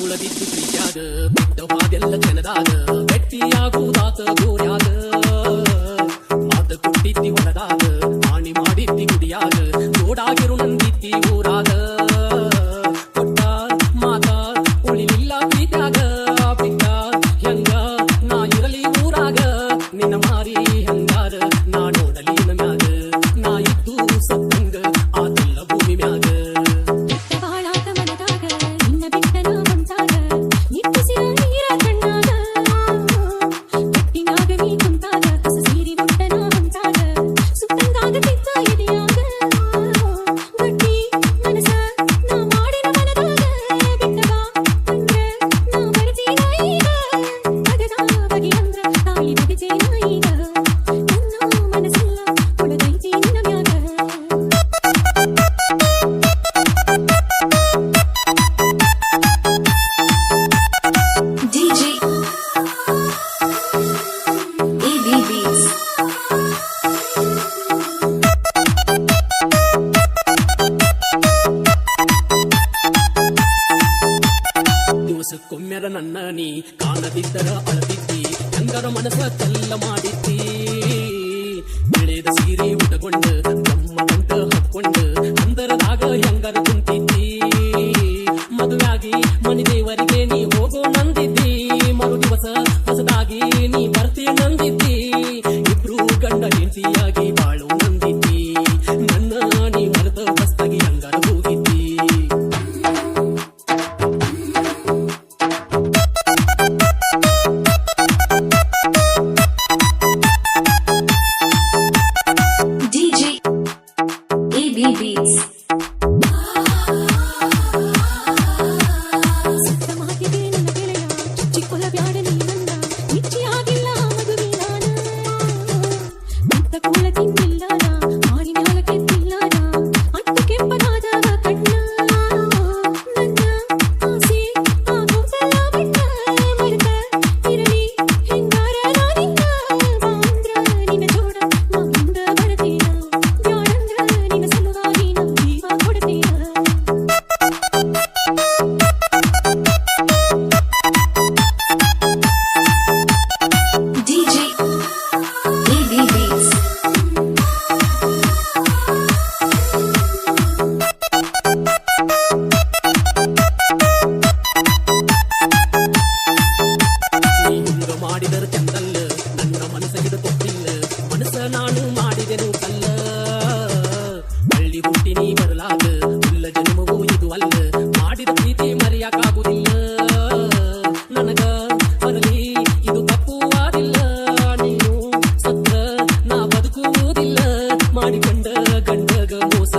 ಉಳದಿದ್ದು ಪ್ರೀತ್ಯಾಗ ಬಿಟ್ಟವಾದೆಲ್ಲ ಜನದಾಗ ಗಟ್ಟಿಯಾಗುವುದಾತ ಗೋರ್ಯಾಗ ಮಾತ ಕೊಟ್ಟಿದ್ದಿ ಹೊಲದಾಗ ಹಾನಿ ಮಾಡಿದ್ದಿ ಗುಡಿಯಾಗ ಜೋಡಾಗಿರು ನಂದಿದ್ದಿ ಊರಾಗ ಕೊಟ್ಟ ಮಾತ ಉಳಿಲಿಲ್ಲ ಪ್ರೀತ್ಯಾಗ ಬಿಟ್ಟ ಹೆಂಗ ನಾ ಇರಲಿ ಊರಾಗ ನಿನ್ನ ಮಾರಿ ಹಂಗಾರ ನಾ ನೋಡಲಿ ಮ್ಯಾಗ ನಾ ಇದ್ದು ಸತ್ತಂಗ ಆತಲ್ಲ ಭೂಮಿ ಮ್ಯಾಗ ದಿವಸಕ್ಕೊಮ್ಮೆರ ನನ್ನ ನೀ ಕಾಣದಿದ್ದರ ಅಳದಿದ್ದಿ ಹೆಂಗರ ಮನಸ ಕಲ್ಲ ಮಾಡಿದ್ದಿ ಬೆಳೆದ ಸೀರೆ ಉಟಗೊಂಡು ನಮ್ಮ ಗಂಟ ಹತ್ಕೊಂಡು ಅಂದರದಾಗ ಹೆಂಗರ ಕುಂತಿದ್ದಿ ಮದುವೆಯಾಗಿ ಮನಿ ದೇವರಿಗೆ ನೀ ಹೋಗೋ ನಂದಿದ್ದಿ ಮರು ದಿವಸ ಹೊಸದಾಗಿ ನೀ ಬರ್ತಿ ನಂದಿದ್ದಿ ಇಬ್ರು ಗಂಡ ಹೆಂಡತಿಯಾಗಿ ಬಾಳು ನಂದಿದ್ದಿ ನನ್ನ ನೀ ಮರೆತ ಬಸ್ತಾಗಿ ಹೆಂಗರ ಹೋಗಿದ್ದಿ Beats. ಮಾಡಿದರು ಚಂದಲ್ಲ ನನ್ನ ಮನಸ್ಸಿಗೆ ಕೊಟ್ಟಿಲ್ಲ ಮನಸ್ಸ ನಾನು ಮಾಡಿದೆನು ಕಲ್ಲ ಹಳ್ಳಿ ಹುಟ್ಟಿ ನೀ ಬರಲಾಗ ಇಲ್ಲ ಜನ್ಮವೂ ಇದು ಅಲ್ಲ ಮಾಡಿದ ಪ್ರೀತಿ ಮರೆಯಕ್ಕಾಗುವುದಿಲ್ಲ ನನಗ ಬರಲಿ ಇದು ತಪ್ಪುವಾದಿಲ್ಲ ನೀನು ಸತ್ತ ನಾ ಬದುಕುವುದಿಲ್ಲ ಮಾಡಿಕೊಂಡ ಗಂಡಗ ಮೋಸ